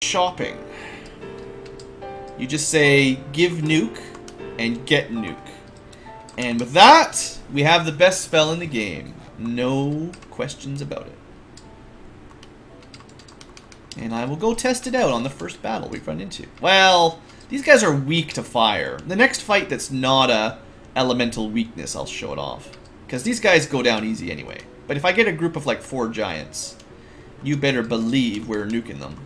shopping. You just say, give Nuke, and get Nuke. And with that, we have the best spell in the game. No questions about it. And I will go test it out on the first battle we run into. Well, these guys are weak to fire. The next fight that's not a elemental weakness, I'll show it off. Because these guys go down easy anyway. But if I get a group of like 4 giants, you better believe we're nuking them.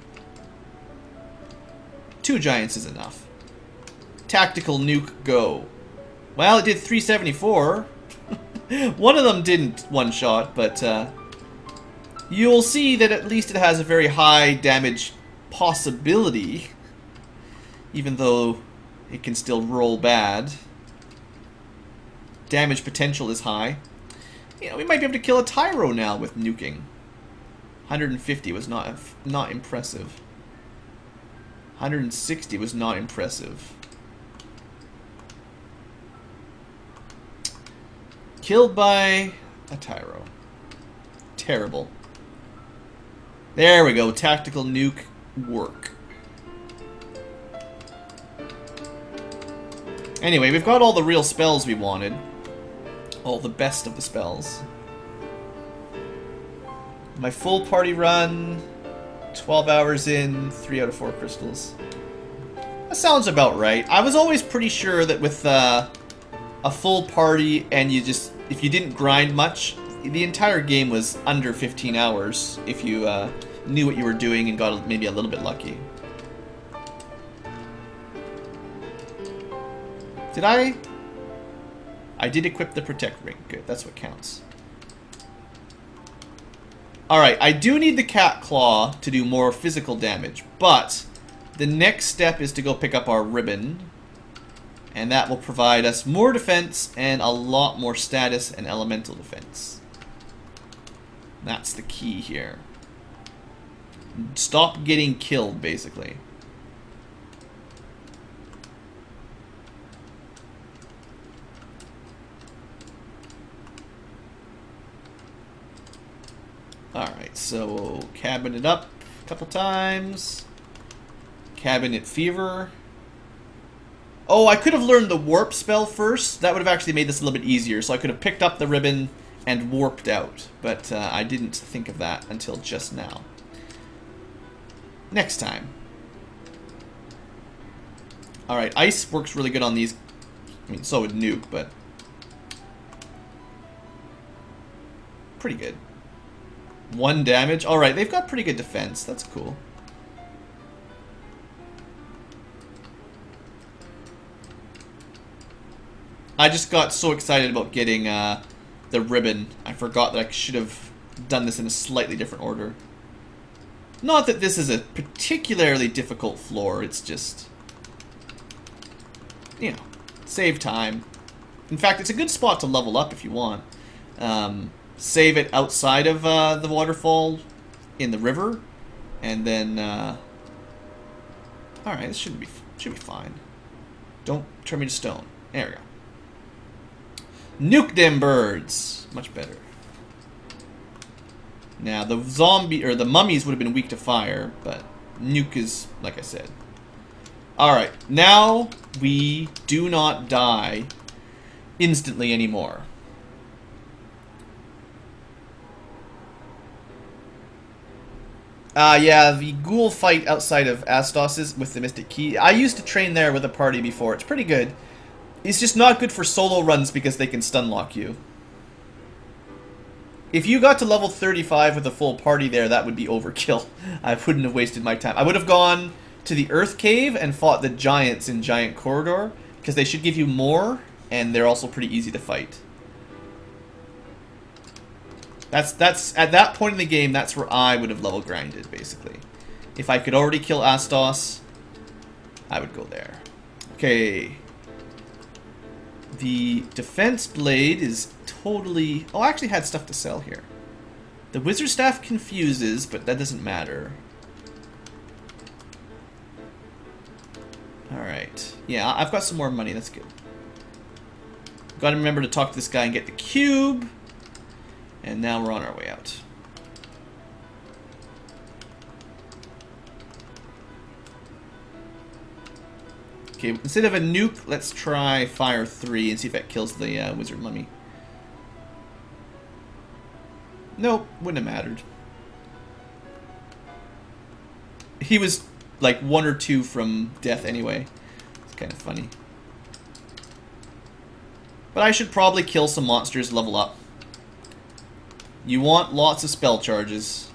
2 giants is enough. Tactical nuke, go. Well, it did 374. One of them didn't one-shot, but you'll see that at least it has a very high damage possibility, even though it can still roll bad. Damage potential is high. You know, we might be able to kill a Tyro now with nuking. 150 was not impressive. 160 was not impressive. Killed by a Tyro. Terrible. There we go. Tactical nuke work. Anyway, we've got all the real spells we wanted. All the best of the spells. My full party run, 12 hours in, 3 out of 4 crystals. That sounds about right. I was always pretty sure that with a full party and if you didn't grind much, the entire game was under 15 hours if you knew what you were doing and got maybe a little bit lucky. Did I? I did equip the Protect Ring. Good, that's what counts. Alright, I do need the Cat Claw to do more physical damage, but the next step is to go pick up our ribbon, and that will provide us more defense and a lot more status and elemental defense. That's the key here. Stop getting killed, basically. Alright, so cabinet up a couple times. Cabinet Fever. Oh, I could have learned the warp spell first. That would have actually made this a little bit easier. So I could have picked up the ribbon and warped out. But I didn't think of that until just now. Next time. Alright, ice works really good on these. I mean, so would nuke, but pretty good. 1 damage. Alright, they've got pretty good defense. That's cool. I just got so excited about getting the ribbon. I forgot that I should have done this in a slightly different order. Not that this is a particularly difficult floor. It's just, you know, save time. In fact, it's a good spot to level up if you want. Save it outside of the waterfall in the river, and then alright, this should be fine. Don't turn me to stone. There we go. Nuke them birds. Much better. Now the zombie or the mummies would have been weak to fire, but nuke is, like I said. Alright, now we do not die instantly anymore. Yeah, the ghoul fight outside of Astos with the Mystic Key. I used to train there with a party before. It's pretty good. It's just not good for solo runs because they can stun lock you. If you got to level 35 with a full party there, that would be overkill. I wouldn't have wasted my time. I would have gone to the Earth Cave and fought the giants in Giant Corridor, because they should give you more, and they're also pretty easy to fight. That's at that point in the game, that's where I would have level grinded, basically. If I could already kill Astos, I would go there. Okay. The defense blade is totally... Oh, I actually had stuff to sell here. The wizard staff confuses, but that doesn't matter. Alright. Yeah, I've got some more money. That's good. Gotta remember to talk to this guy and get the cube. And now we're on our way out. Okay, instead of a nuke, let's try fire 3 and see if that kills the wizard mummy. Nope, wouldn't have mattered. He was like 1 or 2 from death anyway. It's kind of funny. But I should probably kill some monsters, level up. You want lots of spell charges.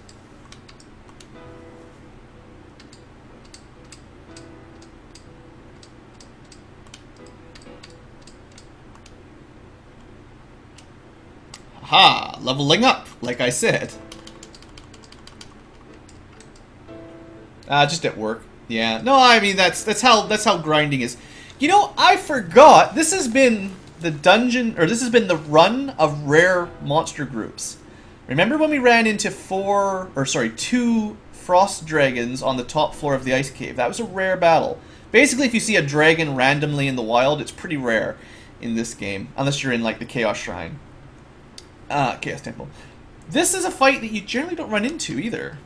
Ha! Leveling up, like I said. Just at work. Yeah. No, I mean that's how grinding is. You know, I forgot. This has been the dungeon, or this has been the run of rare monster groups. Remember when we ran into 2 frost dragons on the top floor of the ice cave? That was a rare battle. Basically, if you see a dragon randomly in the wild, it's pretty rare in this game, unless you're in like the Chaos Shrine. Chaos Temple. This is a fight that you generally don't run into either.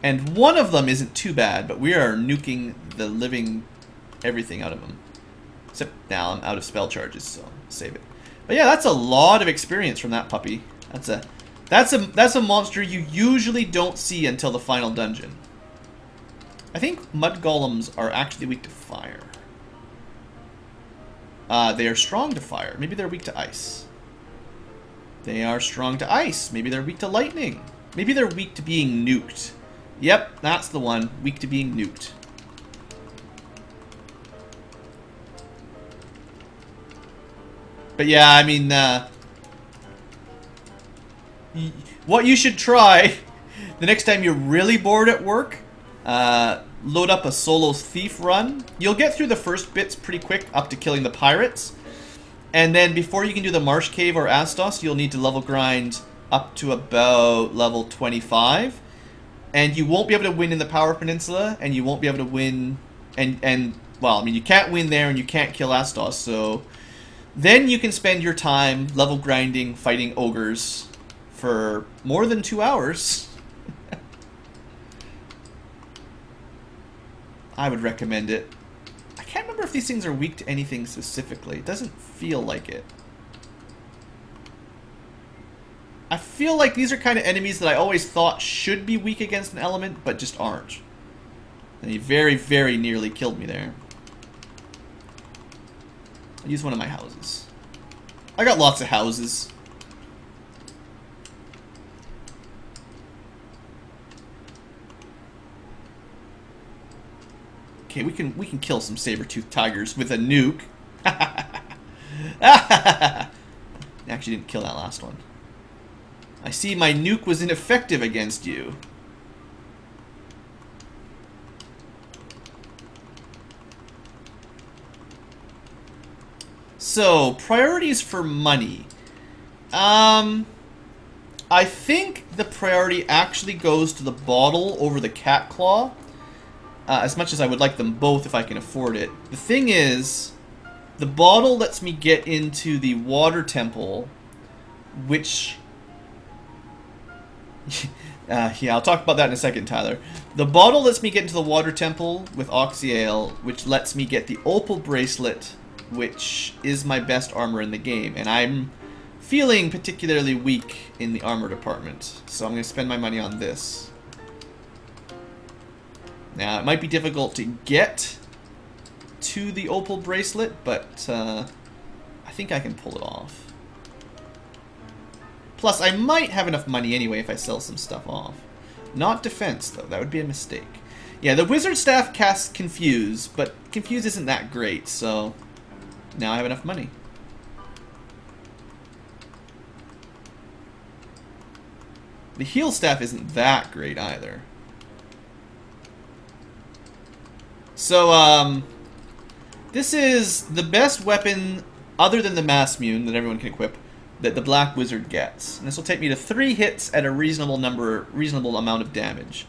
And one of them isn't too bad, but we are nuking the living everything out of them. Except now I'm out of spell charges, so save it. But yeah, that's a lot of experience from that puppy. That's a monster you usually don't see until the final dungeon. I think mud golems are actually weak to fire. They are strong to fire. Maybe they're weak to ice. They are strong to ice. Maybe they're weak to lightning. Maybe they're weak to being nuked. Yep, that's the one. Weak to being nuked. But yeah, I mean, what you should try the next time you're really bored at work, load up a solo thief run. You'll get through the first bits pretty quick up to killing the pirates. And then before you can do the Marsh Cave or Astos, you'll need to level grind up to about level 25. And you won't be able to win in the Power Peninsula, and you won't be able to win, well, I mean, you can't win there and you can't kill Astos, so then you can spend your time level grinding, fighting ogres for more than 2 hours. I would recommend it. I can't remember if these things are weak to anything specifically. It doesn't feel like it. I feel like these are kind of enemies that I always thought should be weak against an element, but just aren't. And he very, very nearly killed me there. I'll use one of my houses. I got lots of houses. Okay, we can kill some saber-toothed tigers with a nuke. Actually didn't kill that last one. I see my nuke was ineffective against you. So, priorities for money. I think the priority actually goes to the bottle over the cat claw. As much as I would like them both if I can afford it. The thing is, the bottle lets me get into the water temple, which... yeah, I'll talk about that in a second, Tyler. The bottle lets me get into the water temple with Oxyale, which lets me get the opal bracelet, which is my best armor in the game. And I'm feeling particularly weak in the armor department, so I'm going to spend my money on this. Now, it might be difficult to get to the opal bracelet, but I think I can pull it off. Plus, I might have enough money anyway if I sell some stuff off. Not defense, though. That would be a mistake. Yeah, the wizard staff casts Confuse, but Confuse isn't that great, so now I have enough money. The heal staff isn't that great either. So, this is the best weapon, other than the Mass Mune, that everyone can equip, that the Black Wizard gets. And this will take me to 3 hits at a reasonable amount of damage,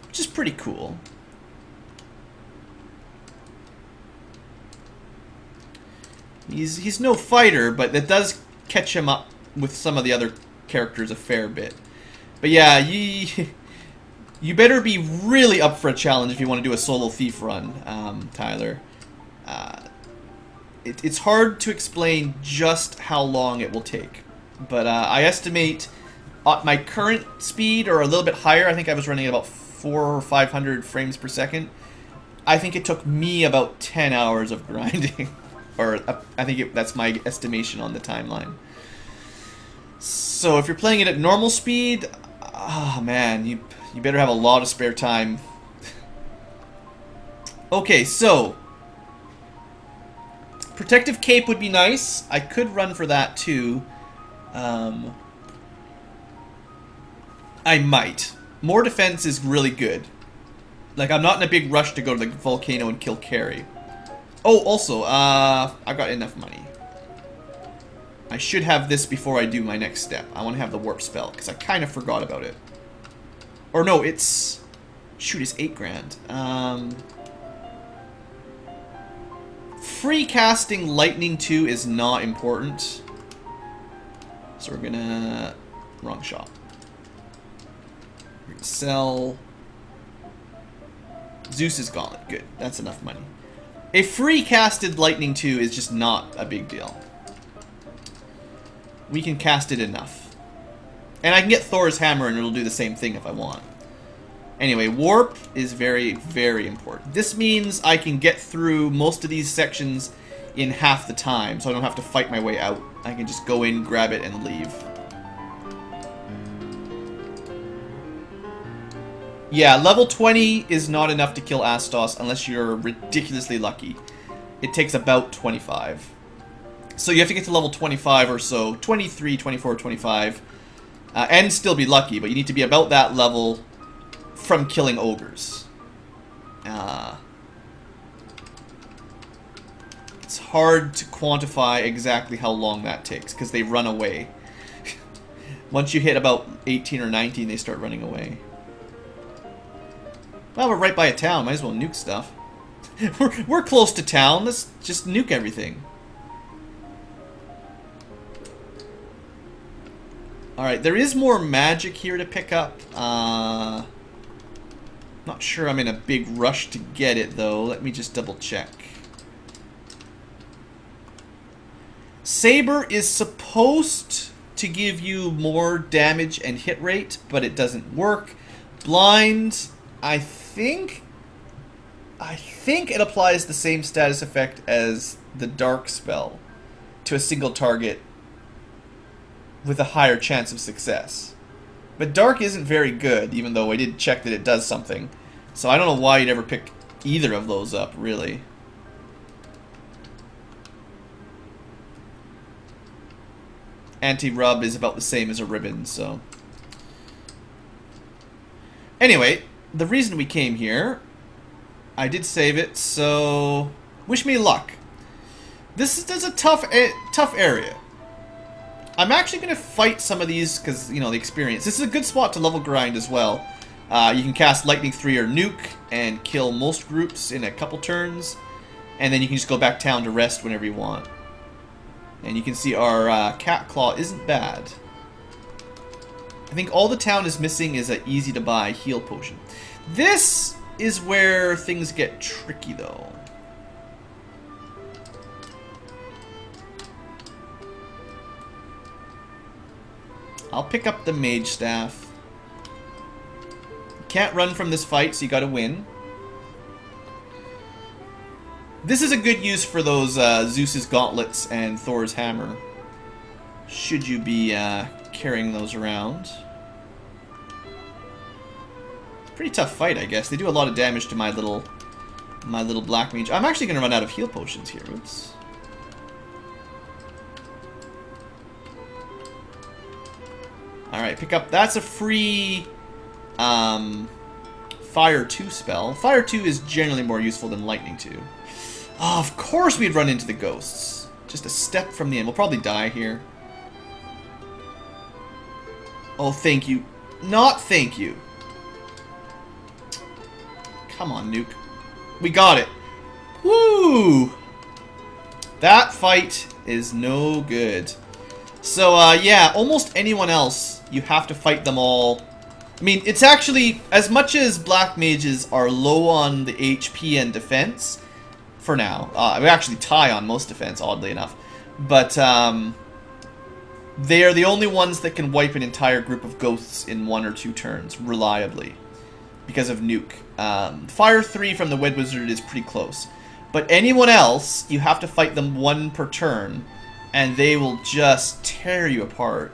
which is pretty cool. He's no fighter, but that does catch him up with some of the other characters a fair bit. But yeah, You better be really up for a challenge if you want to do a solo thief run, Tyler. It's hard to explain just how long it will take. But I estimate at my current speed, or a little bit higher, I think I was running at about 400 or 500 frames per second. I think it took me about 10 hours of grinding. Or I think that's my estimation on the timeline. So if you're playing it at normal speed, oh man, you better have a lot of spare time. Okay, so protective cape would be nice. I could run for that too. I might. More defense is really good. Like, I'm not in a big rush to go to the volcano and kill Carrie. Oh, also, I've got enough money. I should have this before I do my next step. I want to have the warp spell, because I kind of forgot about it. Or no, it's... Shoot, it's 8 grand. Free casting Lightning 2 is not important. So we're gonna... Wrong shop. We're gonna sell... Zeus's Gauntlet. Good. That's enough money. A free casted Lightning 2 is just not a big deal. We can cast it enough. And I can get Thor's Hammer and it'll do the same thing if I want. Anyway, warp is very, very important. This means I can get through most of these sections in half the time, so I don't have to fight my way out. I can just go in, grab it, and leave. Yeah, level 20 is not enough to kill Astos unless you're ridiculously lucky. It takes about 25. So you have to get to level 25 or so, 23, 24, 25, and still be lucky, but you need to be about that level from killing ogres. It's hard to quantify exactly how long that takes, because they run away. Once you hit about 18 or 19, they start running away. Well, we're right by a town. Might as well nuke stuff. We're close to town. Let's just nuke everything. Alright, there is more magic here to pick up. Not sure I'm in a big rush to get it, though. Let me just double check. Saber is supposed to give you more damage and hit rate, but it doesn't work. Blind, I think it applies the same status effect as the Dark spell to a single target with a higher chance of success. But Dark isn't very good, even though I did check that it does something. So I don't know why you'd ever pick either of those up, really. Anti-rub is about the same as a ribbon, so... Anyway, the reason we came here... I did save it, so... Wish me luck. This is a tough area. I'm actually going to fight some of these because, you know, the experience. This is a good spot to level grind as well. You can cast Lightning 3 or Nuke and kill most groups in a couple turns. And then you can just go back town to rest whenever you want. And you can see our Cat Claw isn't bad. I think all the town is missing is an easy to buy heal potion. This is where things get tricky though. I'll pick up the Mage Staff. You can't run from this fight, so you gotta win. This is a good use for those Zeus's Gauntlets and Thor's Hammer. Should you be carrying those around. It's a pretty tough fight, I guess. They do a lot of damage to my little Black Mage. I'm actually gonna run out of heal potions here. Oops. Alright, pick up. That's a free Fire 2 spell. Fire 2 is generally more useful than Lightning 2. Oh, of course we'd run into the ghosts. Just a step from the end. We'll probably die here. Oh, thank you. Not thank you. Come on, Nuke. We got it. Woo! That fight is no good. So, yeah, almost anyone else, you have to fight them all I mean, it's actually, as much as Black Mages are low on the HP and defense, for now. We actually tie on most defense, oddly enough. But, they are the only ones that can wipe an entire group of ghosts in 1 or 2 turns, reliably. Because of Nuke. Fire 3 from the Wed Wizard is pretty close. But anyone else, you have to fight them 1 per turn, and they will just tear you apart.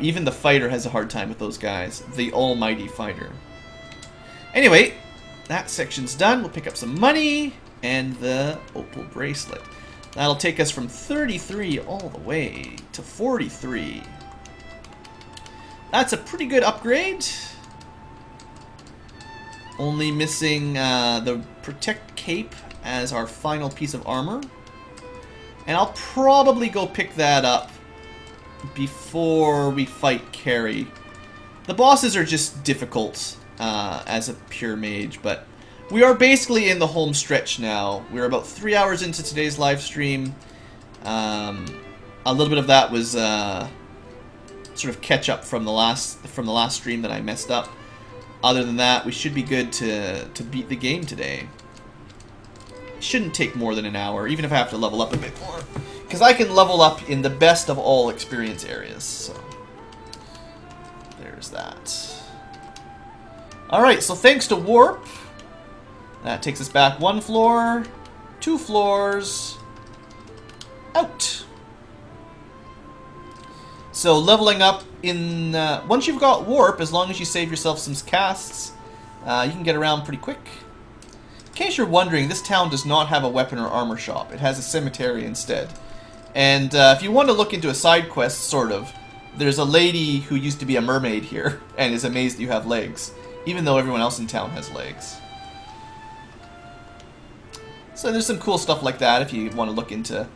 Even the fighter has a hard time with those guys. The almighty fighter. Anyway, that section's done. We'll pick up some money and the opal bracelet. That'll take us from 33 all the way to 43. That's a pretty good upgrade. Only missing the Protect Cape as our final piece of armor. And I'll probably go pick that up before we fight Carrie. The bosses are just difficult as a pure mage, but we are basically in the home stretch now. We're about 3 hours into today's live stream. A little bit of that was sort of catch up from the last stream that I messed up. Other than that, we should be good to beat the game today. Shouldn't take more than an hour, even if I have to level up a bit more. Because I can level up in the best of all experience areas, so there's that. Alright, so thanks to Warp, that takes us back 1 floor, 2 floors, out. So leveling up in, once you've got Warp, as long as you save yourself some casts, you can get around pretty quick. In case you're wondering, this town does not have a weapon or armor shop. It has a cemetery instead. And if you want to look into a side quest, sort of, there's a lady who used to be a mermaid here and is amazed that you have legs, even though everyone else in town has legs. So there's some cool stuff like that if you want to look into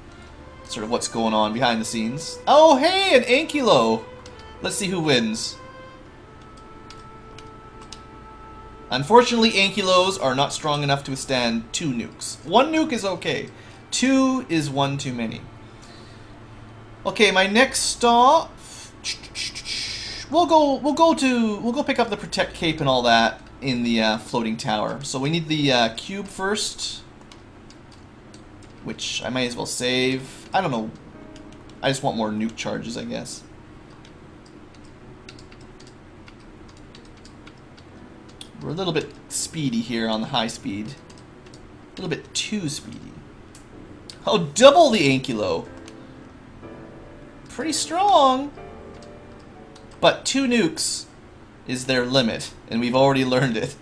sort of what's going on behind the scenes. Oh, hey, an Ankylo! Let's see who wins. Unfortunately, Ankylos are not strong enough to withstand 2 nukes. 1 nuke is okay. 2 is 1 too many. Okay, my next stop. We'll go pick up the Protect Cape and all that in the floating tower. So we need the cube first, which I might as well save. I don't know. I just want more nuke charges, I guess. We're a little bit speedy here on the high speed. A little bit too speedy. Oh, double the Ankylo. Pretty strong. But 2 nukes is their limit, and we've already learned it.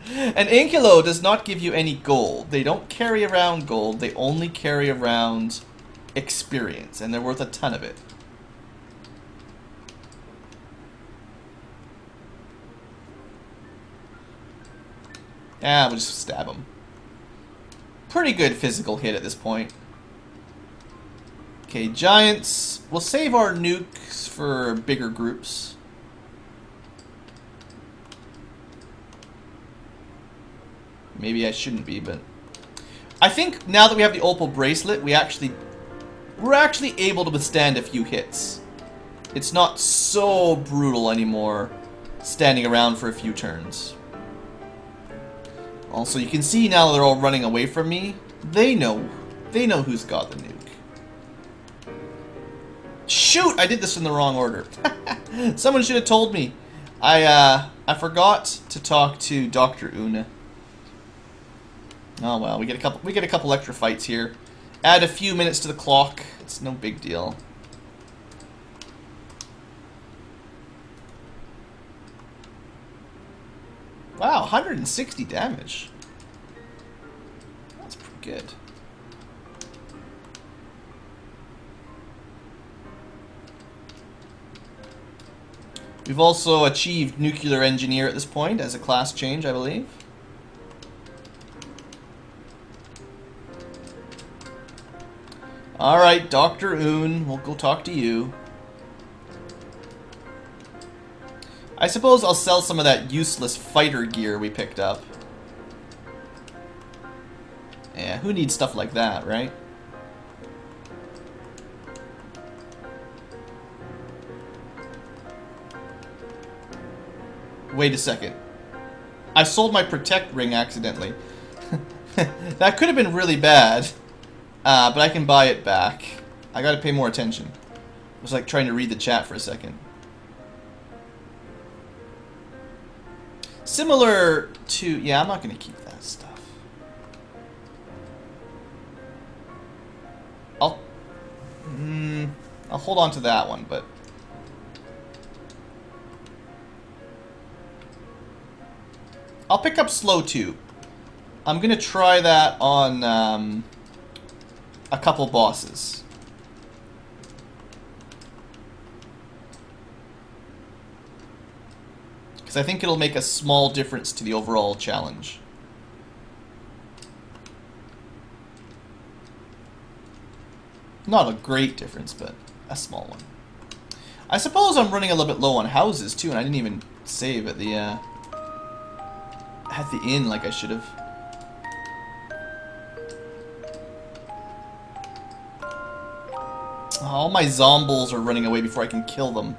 An Ankylo does not give you any gold. They don't carry around gold. They only carry around experience, and they're worth a ton of it. Ah, we'll just stab him. Pretty good physical hit at this point. Okay, giants. We'll save our nukes for bigger groups. Maybe I shouldn't be, but I think now that we have the opal bracelet, we're actually able to withstand a few hits. It's not so brutal anymore standing around for a few turns. Also, you can see now they're all running away from me. They know who's got the nuke. Shoot! I did this in the wrong order. Someone should have told me. I forgot to talk to Dr. Una. Oh well, we get a couple extra fights here. Add a few minutes to the clock. It's no big deal. Wow, 160 damage. That's pretty good. We've also achieved Nuclear Engineer at this point as a class change, I believe. Alright, Dr. Oon, we'll go talk to you. I suppose I'll sell some of that useless fighter gear we picked up. Yeah, who needs stuff like that, right? Wait a second. I sold my protect ring accidentally. That could have been really bad. But I can buy it back. I gotta pay more attention. I was like trying to read the chat for a second. Similar to... Yeah, I'm not gonna keep that stuff. I'll hold on to that one, but... I'll pick up slow too. I'm gonna try that on a couple bosses. Because I think it'll make a small difference to the overall challenge. Not a great difference, but a small one. I suppose I'm running a little bit low on houses too, and I didn't even save at the inn like I should have. All my zombies are running away before I can kill them.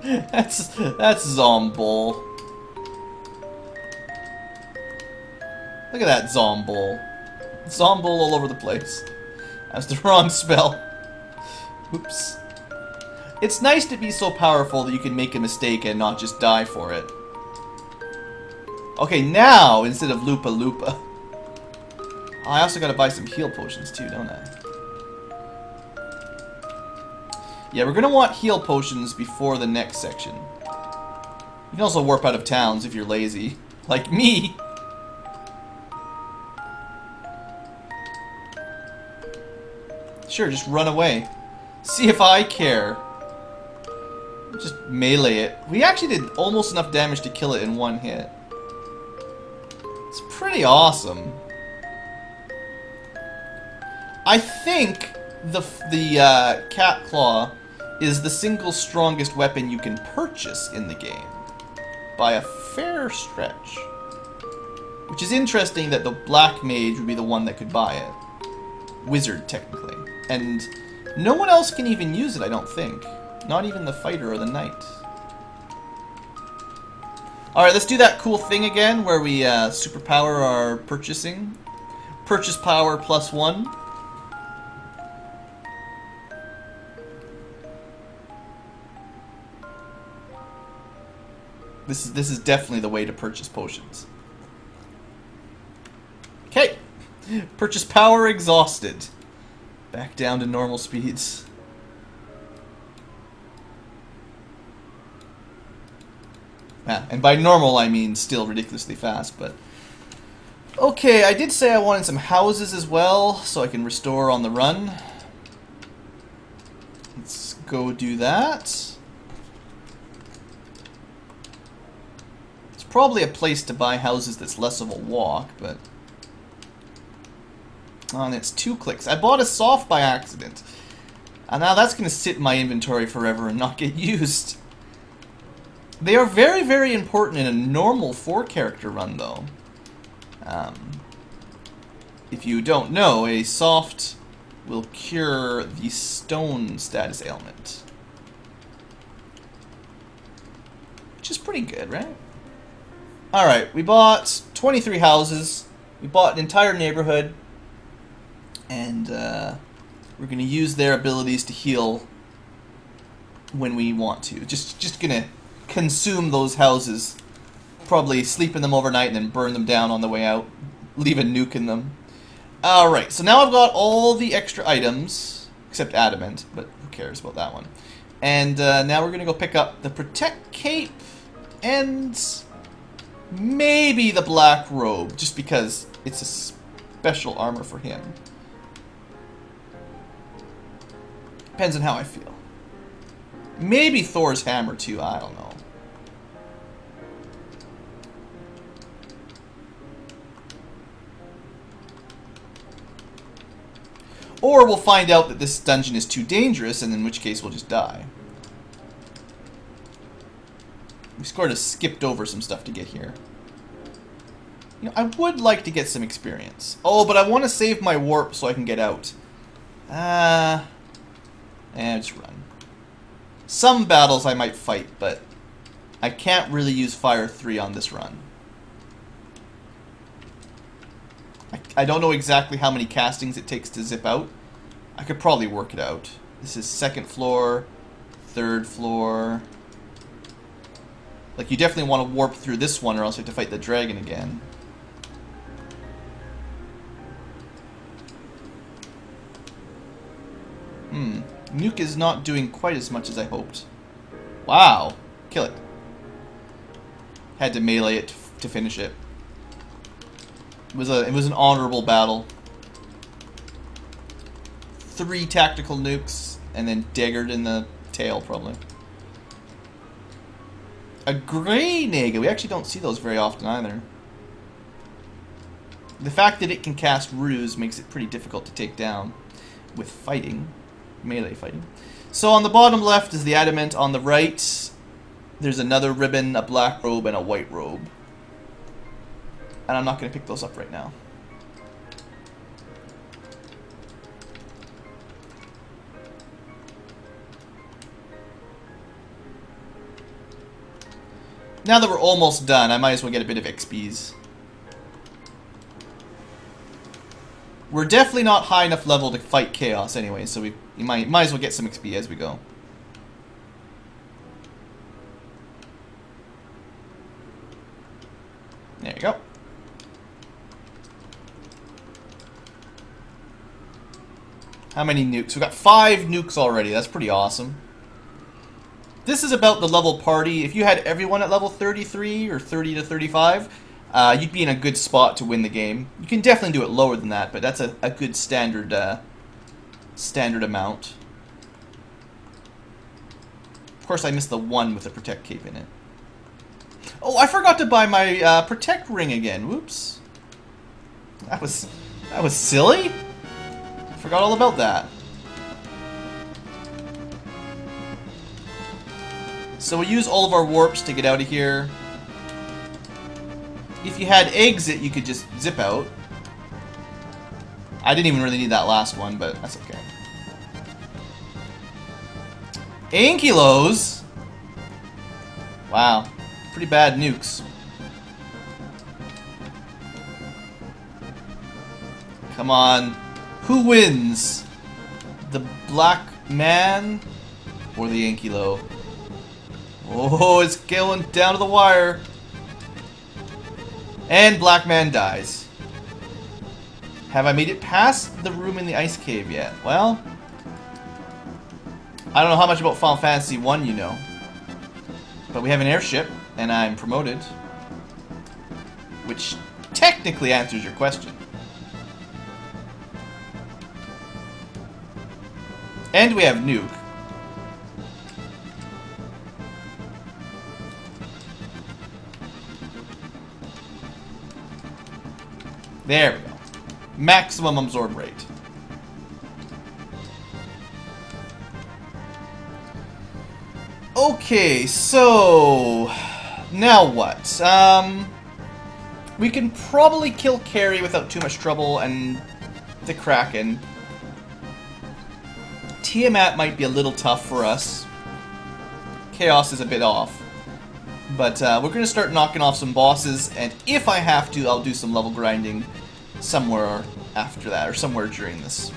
that's zombie. Look at that zombie. Zombie all over the place. That's the wrong spell. Oops. It's nice to be so powerful that you can make a mistake and not just die for it. Okay, now, instead of Lupa Lupa. I also gotta buy some heal potions too, don't I? Yeah, we're gonna want heal potions before the next section. You can also warp out of towns if you're lazy. Like me! Sure, just run away. See if I care. Just melee it. We actually did almost enough damage to kill it in one hit. It's pretty awesome. I think the cat claw is the single strongest weapon you can purchase in the game. By a fair stretch. Which is interesting that the Black Mage would be the one that could buy it. Wizard, technically. And no one else can even use it, I don't think. Not even the fighter or the knight. Alright, let's do that cool thing again where we superpower our purchasing. Purchase power +1. This is definitely the way to purchase potions. Okay. Purchase power exhausted. Back down to normal speeds. And by normal I mean still ridiculously fast, but... Okay, I did say I wanted some houses as well, so I can restore on the run. Let's go do that. It's probably a place to buy houses that's less of a walk, but... Oh, and it's 2 clicks. I bought a soft by accident. And now that's going to sit in my inventory forever and not get used. They are very, very important in a normal 4-character run, though. If you don't know, a soft will cure the stone status ailment. Which is pretty good, right? Alright, we bought 23 houses. We bought an entire neighborhood. And we're going to use their abilities to heal when we want to. Just going to consume those houses. Probably sleep in them overnight and then burn them down on the way out. Leave a nuke in them. Alright, so now I've got all the extra items. Except adamant, but who cares about that one. And now we're going to go pick up the Protect Cape and maybe the Black Robe. Just because it's a special armor for him. Depends on how I feel. Maybe Thor's hammer too, I don't know. Or we'll find out that this dungeon is too dangerous, and in which case we'll just die. We sort of skipped over some stuff to get here. You know, I would like to get some experience. Oh, but I want to save my warp so I can get out. And just run. Some battles I might fight, but I can't really use Fire 3 on this run. I don't know exactly how many castings it takes to zip out. I could probably work it out. This is 2nd floor, 3rd floor. Like, you definitely want to warp through this one or else you have to fight the dragon again. Nuke is not doing quite as much as I hoped. Wow. Kill it. Had to melee it to finish it. It was an honorable battle. 3 tactical nukes and then daggered in the tail probably. A Grey Naga. We actually don't see those very often either. The fact that it can cast Ruse makes it pretty difficult to take down with fighting. Melee fighting. So on the bottom left is the Adamant. On the right, there's another ribbon, a black robe, and a white robe. And I'm not going to pick those up right now. Now that we're almost done, I might as well get a bit of XPs. We're definitely not high enough level to fight Chaos anyway, so you might as well get some XP as we go. There you go. How many nukes? We've got 5 nukes already. That's pretty awesome. This is about the level party. If you had everyone at level 33 or 30 to 35, you'd be in a good spot to win the game. You can definitely do it lower than that, but that's a good standard standard amount. Of course, I missed the one with the Protect Cape in it. Oh, I forgot to buy my Protect Ring again. Whoops. That was silly. Forgot all about that. So we use all of our warps to get out of here. If you had exit, you could just zip out. I didn't even really need that last one, but that's okay. Ankylos? Wow. Pretty bad nukes. Come on. Who wins? The Black Man or the Ankylo? Oh, it's going down to the wire. And Black Man dies. Have I made it past the room in the ice cave yet? Well, I don't know how much about Final Fantasy 1 you know. But we have an airship, and I'm promoted. Which technically answers your question. And we have Nuke. There we go. Maximum absorb rate. Okay, so now what? We can probably kill Carrie without too much trouble, and the Kraken. Tiamat might be a little tough for us. Chaos is a bit off. But we're going to start knocking off some bosses, and if I have to, I'll do some level grinding somewhere after that, or somewhere during this.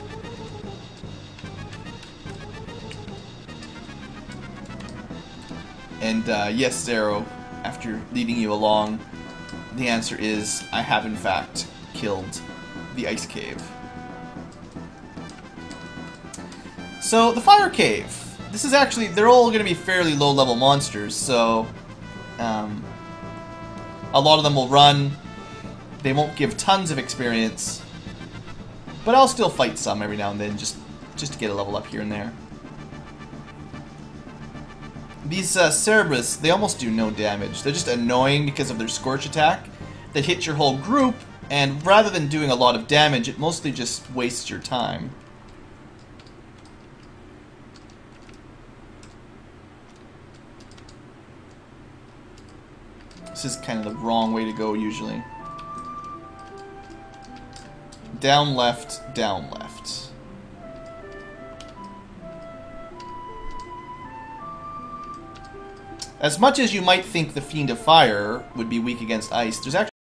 And yes, Zero, after leading you along, the answer is I have in fact killed the Ice Cave. So, the Fire Cave. This is actually, they're all going to be fairly low-level monsters, so a lot of them will run. They won't give tons of experience, but I'll still fight some every now and then just to get a level up here and there. These Cerberus, they almost do no damage. They're just annoying because of their Scorch attack that hits your whole group, and rather than doing a lot of damage, it mostly just wastes your time. This is kind of the wrong way to go usually. Down left, down left. As much as you might think the Fiend of Fire would be weak against ice, there's actually